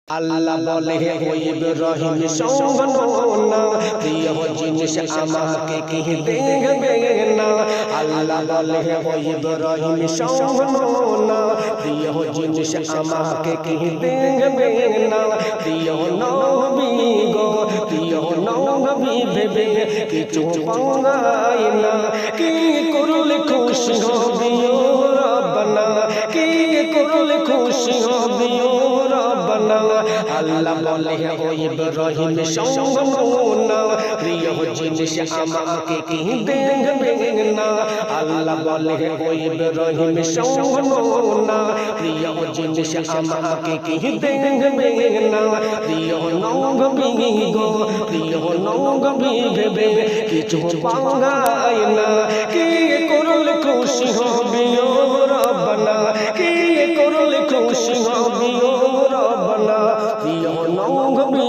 আল্লাহ বলে ওই ইব্রাহিম শোনো না, প্রিয় জিনিস আমাকে কি দেখবে না। আল্লাহ বলে ওই ইব্রাহিম শোনো না, প্রিয় জিনিস আমাকে কি দেখবে না। প্রিয় নবী গো, প্রিয় নবী ভেবে কিছু পাওয়াই না। কি করলে খুশি হবি ও রব্বানা, কি করলে খুশি হবি ও রব্বানা। আল্লাহ বলে ওই ইব্রাহিম শোনো না, প্রিয় জিনিস আমাকে কি দেখবে না। আল্লাহ বলে ওই ইব্রাহিম শোনো না, প্রিয় জিনিস আমাকে কি দেখবে না। প্রিয় নবী গো, প্রিয় নবী ভেবে কিছু পাওয়াই না। কি করলে খুশি হবি ও রব্বানা, কি করলে খুশি হবি ও রব্বানা। প্রিয় নবী